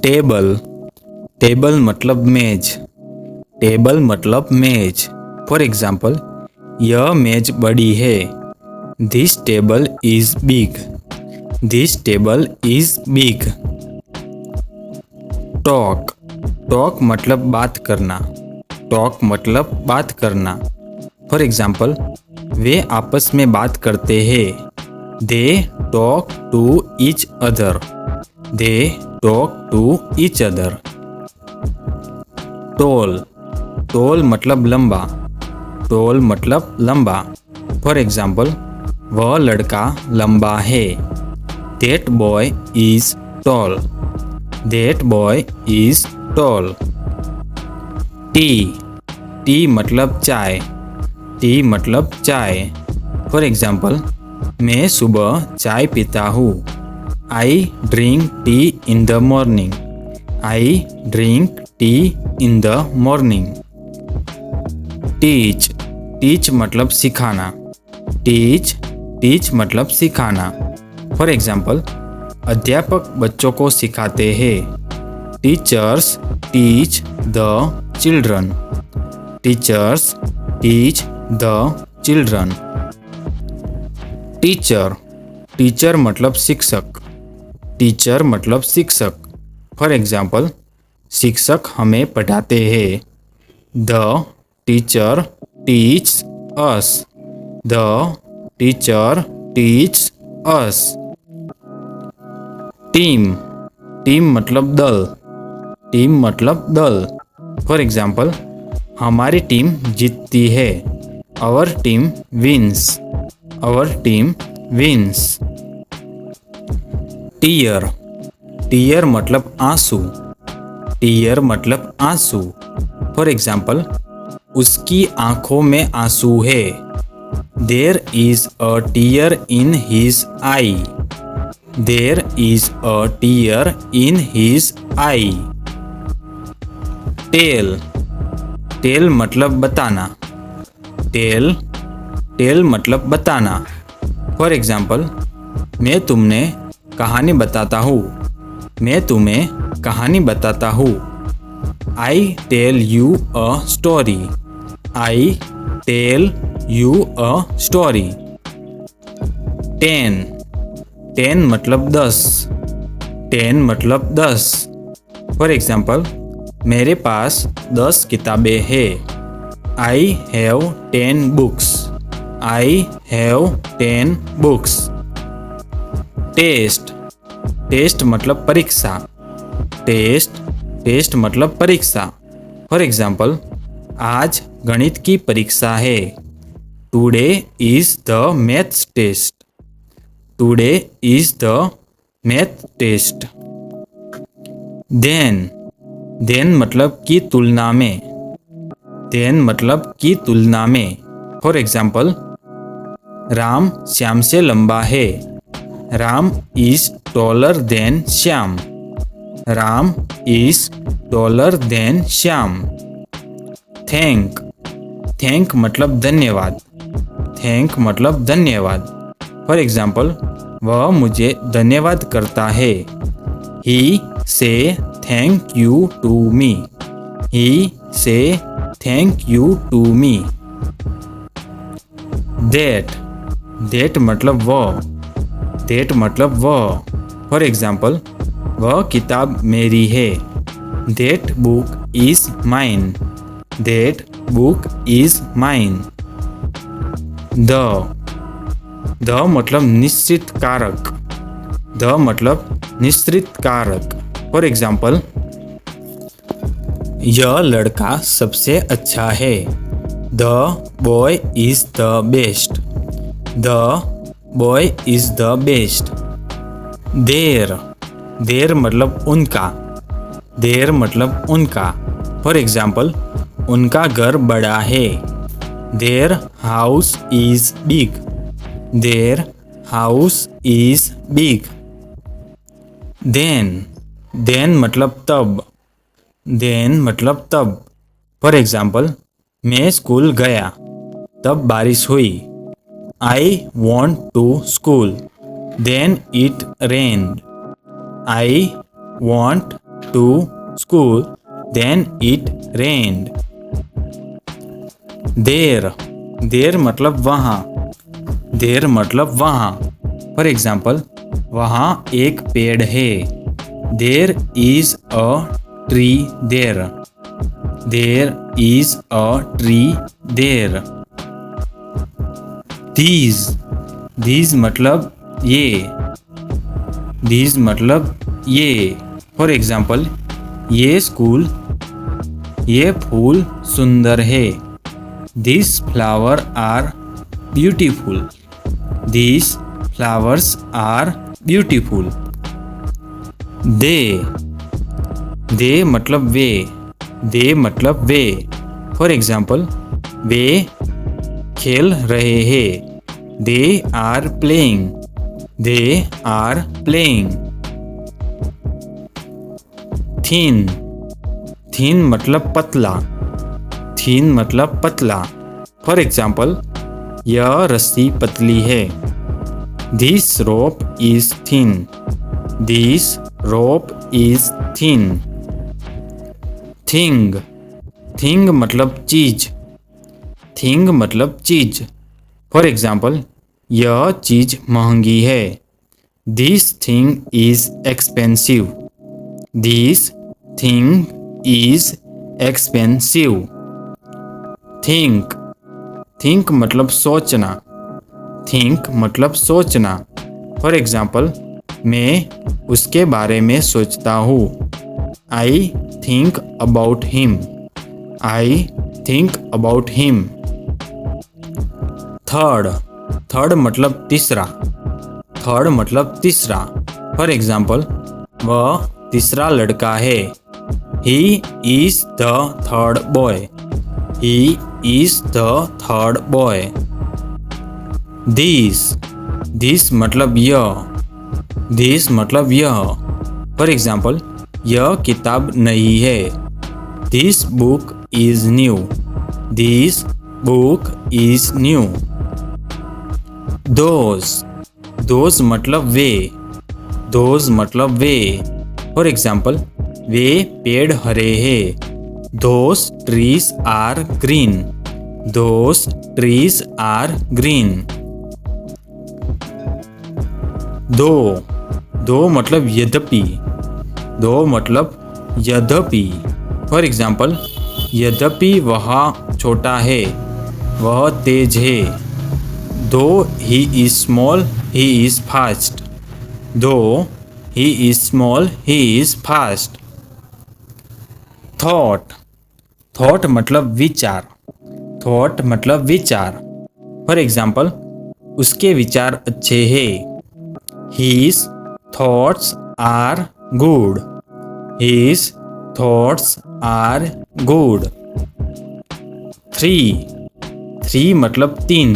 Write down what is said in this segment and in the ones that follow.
Table. Table मतलब मेज। Table मतलब मेज। फॉर एग्जाम्पल, यह मेज बड़ी है। This table is big. This table is big. Talk. Talk मतलब बात करना। टॉक मतलब बात करना। फॉर एग्जाम्पल, वे आपस में बात करते हैं। They talk to each other. They talk to each other. Tall. Tall मतलब लंबा। टॉल मतलब लंबा। फॉर एग्जाम्पल, वह लड़का लंबा है। That boy is tall. That boy is tall. T. T मतलब चाय। टी मतलब चाय। फॉर एग्जाम्पल, मैं सुबह चाय पीता हूँ। I drink tea in the morning. I drink tea in the morning. Teach. Teach मतलब सिखाना। टीच। टीच मतलब सिखाना। फॉर एग्जाम्पल, अध्यापक बच्चों को सिखाते हैं। Teachers teach the children. Teachers teach the children. Teacher. Teacher मतलब शिक्षक। टीचर मतलब शिक्षक। फॉर एग्जाम्पल, शिक्षक हमें पढ़ाते हैं। The teacher teach us. The teacher teach us. Team. Team मतलब दल। टीम मतलब दल। फॉर एग्जाम्पल, हमारी टीम जीतती है। Our team wins. Our team wins. Tear. Tear मतलब आंसू। टीयर मतलब आंसू। फॉर एग्जाम्पल, उसकी आंखों में आंसू है। There is a tear in his eye. There is a tear in his eye. Tale. Tale मतलब बताना। Tale. Tale मतलब बताना। फॉर एग्जाम्पल, मैं तुम्हें कहानी बताता हूँ। मैं तुम्हें कहानी बताता हूँ। I tell you a story. I tell you a story. 10. 10 मतलब 10। 10 मतलब 10। फॉर एग्जाम्पल, मेरे पास 10 किताबें हैं। I have 10 books. I have 10 books. Test. Test मतलब परीक्षा। टेस्ट। टेस्ट मतलब परीक्षा। फॉर एग्जाम्पल, आज गणित की परीक्षा है। Today is the maths test. Today is the math test. Then. Then मतलब की तुलना में। देन मतलब की तुलना में। फॉर एग्जाम्पल, राम श्याम से लंबा है। Ram is taller than Shyam. Ram is taller than Shyam. Thank. Thank मतलब धन्यवाद। थैंक मतलब धन्यवाद। फॉर एग्जाम्पल, वह मुझे धन्यवाद करता है। He said thank you to me. He said thank you to me. That. That मतलब वह। दैट मतलब वह। फॉर एग्जाम्पल, वह किताब मेरी है। That book is mine. That book is mine. The. The मतलब निश्चित कारक। द मतलब निश्चित कारक। फॉर एग्जाम्पल, यह लड़का सबसे अच्छा है। The boy is the best. The boy is the best. Their. Their मतलब उनका। देर मतलब उनका। फॉर एग्जाम्पल, उनका घर बड़ा है। Their house is big. Their house is big. Then. Then मतलब तब। देन मतलब तब। फॉर एग्जाम्पल, मैं स्कूल गया, तब बारिश हुई। I want to school, then it rained. I want to school, then it rained. There मतलब वहाँ, there मतलब वहाँ. For example, वहाँ एक पेड़ है. There is a tree there. There is a tree there. These मतलब ये. These मतलब ये. For example, ये स्कूल, ये फूल सुंदर है. These flowers are beautiful. These flowers are beautiful. They मतलब वे. They मतलब वे. For example, वे खेल रहे हैं. They are playing. They are playing. Thin मतलब पतला. Thin मतलब पतला. For example, यह रस्सी पतली है. This rope is thin. This rope is thin. Thing मतलब चीज. Thing मतलब चीज. For example, यह चीज महंगी है. This thing is expensive. This thing is expensive. Think मतलब सोचना. Think मतलब सोचना. For example, मैं उसके बारे में सोचता हूँ. I think about him. I think about him. Third मतलब तीसरा. Third मतलब तीसरा. For example, वह तीसरा लड़का है. He is the third boy. He is the third boy. This मतलब यह. This मतलब यह. For example, यह किताब नई है. This book is new. This book is new. Those मतलब वे. Those मतलब वे. For example, वे पेड़ हरे हैं. Those trees are green. Those trees are green. दो मतलब यद्यपि. दो मतलब यद्यपि. फॉर एग्जाम्पल, यद्यपि वह छोटा है, वह तेज है. Though he is small, he is fast. Though he is small, he is fast. Thought मतलब विचार. थॉट मतलब विचार. फॉर एग्जाम्पल, उसके विचार अच्छे हैं. His thoughts are good. His thoughts are good. Three मतलब तीन.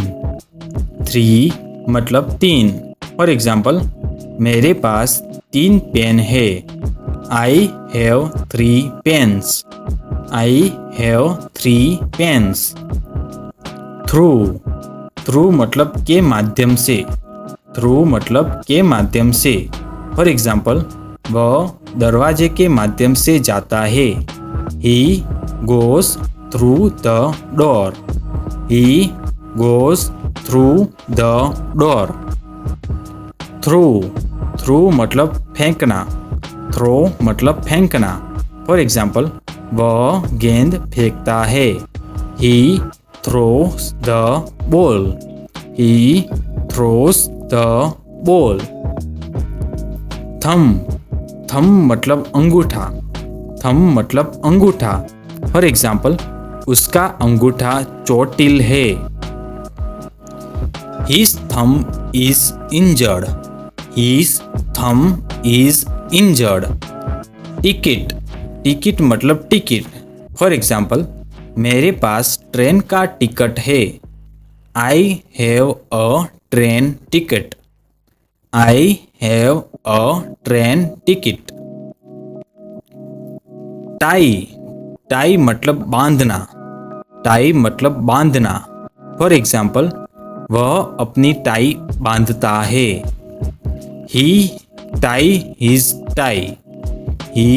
Three मतलब तीन. For example, मेरे पास 3 पेन है. I have 3 pens. I have 3 pens. Through मतलब के माध्यम से. थ्रू मतलब के माध्यम से. फॉर एग्जाम्पल, वह दरवाजे के माध्यम से जाता है. He goes through the door. He goes through the door. Throw मतलब फेंकना. थ्रो मतलब फेंकना. फॉर एग्जाम्पल, वह गेंद फेंकता है. He throws the ball. He throws the ball. थम मतलब अंगूठा. थम मतलब अंगूठा. फॉर एग्जाम्पल, उसका अंगूठा चोटिल है. His thumb is injured. His thumb is injured. Ticket मतलब टिकट. फॉर एग्जाम्पल, मेरे पास ट्रेन का टिकट है. I have a train ticket. I have a train ticket. Tie मतलब बांधना. टाई मतलब बांधना. फॉर एग्जाम्पल, वह अपनी टाई बांधता है. He tie his tie. He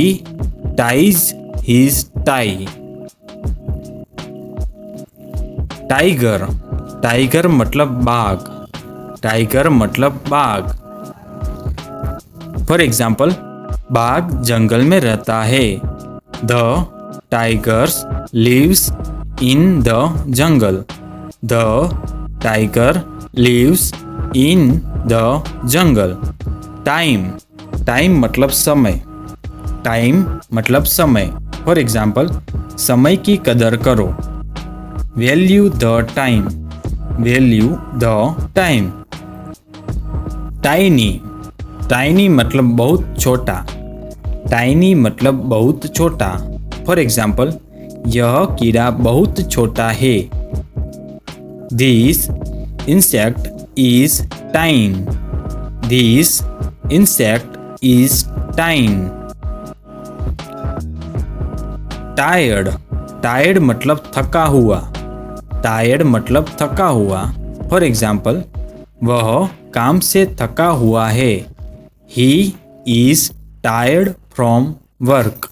ties his tie. Tiger, tiger मतलब बाघ, टाइगर मतलब बाघ। फॉर एग्जाम्पल, बाघ जंगल में रहता है। The tigers lives in the jungle. The tiger lives in the jungle. Time, time मतलब समय, टाइम मतलब समय। फॉर एग्जाम्पल, समय की कदर करो। Value the time, value the time. Tiny, tiny मतलब बहुत छोटा, टाइनी मतलब बहुत छोटा। फॉर एग्जाम्पल, यह कीड़ा बहुत छोटा है। दिस इंसेक्ट इज टाइन। दिस इंसेक्ट इज टाइन। टायर्ड, टायर्ड मतलब थका हुआ, टायर्ड मतलब थका हुआ। फॉर एग्जाम्पल, वह काम से थका हुआ है। He is tired from work.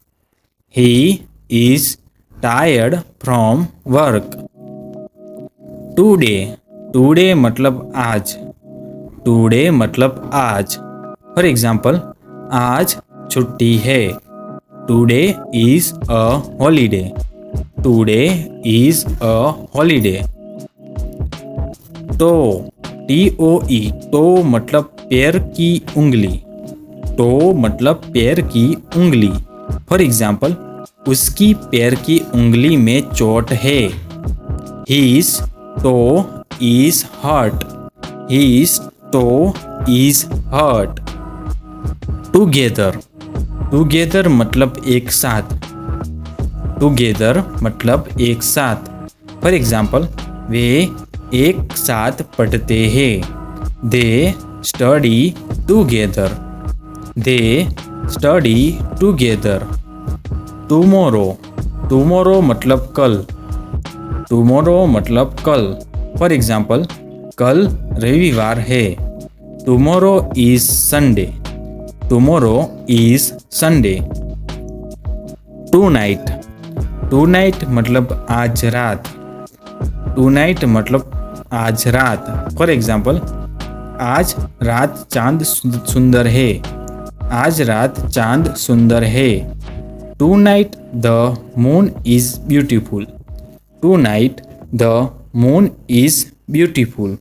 He is tired from work. Today, today मतलब आज, टुडे मतलब आज। फॉर एग्जाम्पल, आज छुट्टी है। Today is a holiday. Today is a holiday. Toe, TOE, toe मतलब पैर की उंगली, टो मतलब पैर की उंगली। फॉर एग्जाम्पल, उसकी पैर की उंगली में चोट है। His toe is hurt. His toe is hurt. Together, together मतलब एक साथ, टुगेदर मतलब एक साथ। फॉर एग्जाम्पल, वे एक साथ पढ़ते हैं। They study together. They study together. Tomorrow, tomorrow मतलब कल, टुमोरो मतलब कल। फॉर एग्जाम्पल, कल रविवार है। Tomorrow is Sunday. Tomorrow is Sunday. Tonight, tonight मतलब आज रात, टू नाइट मतलब आज रात। फॉर एग्जाम्पल, आज रात चांद सुंदर है। आज रात चांद सुंदर है। Tonight the moon is beautiful. Tonight the moon is beautiful.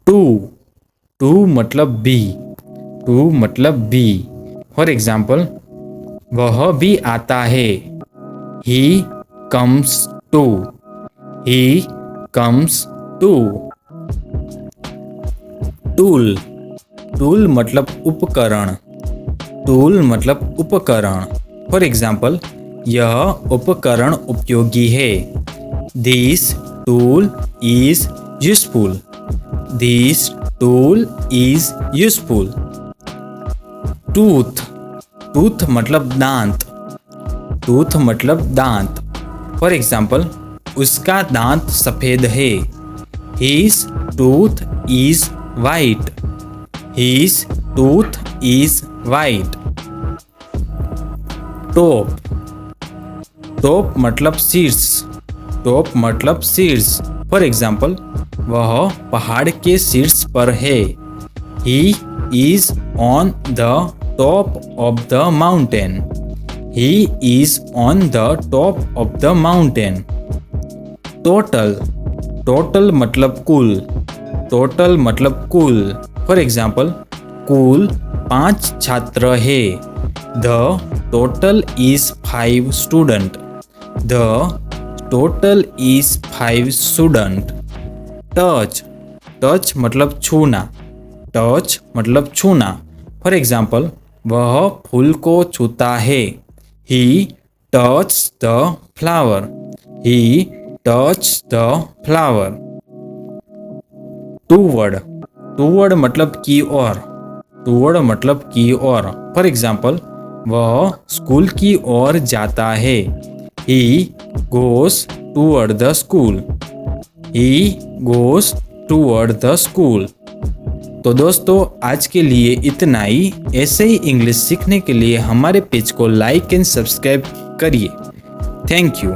Too, too मतलब बी, टू मतलब बी। फॉर एग्जाम्पल, वह भी आता है। He comes too. He comes too. Tool, tool मतलब उपकरण, टूल मतलब उपकरण। फॉर एग्जाम्पल, यह उपकरण उपयोगी है। This tool is useful. This tool is useful. Tooth, tooth मतलब दांत, टूथ मतलब दांत। फॉर एग्जाम्पल, उसका दांत सफेद है। His tooth is white. His tooth is white. Top, top मतलब शीर्ष, टॉप मतलब शीर्ष। फॉर एग्जाम्पल, वह पहाड़ के शीर्ष पर है। He is on the top of the mountain. He is on the top of the mountain. Total, total मतलब कुल, टोटल मतलब कुल। फॉर एग्जाम्पल, कुल 5 छात्र है। The total is 5 student. The total is 5 student. Touch, touch मतलब छूना, touch मतलब छूना। फॉर एग्जाम्पल, वह फूल को छूता है। He touch the flower. He touch the flower. Toward, toward मतलब की ओर, टूवर्ड मतलब की ओर। फॉर एग्जाम्पल, वह स्कूल की ओर जाता है। He goes toward the school. He goes toward the school. तो दोस्तों आज के लिए इतना ही। ऐसे ही इंग्लिश सीखने के लिए हमारे पेज को लाइक एंड सब्सक्राइब करिए। Thank you.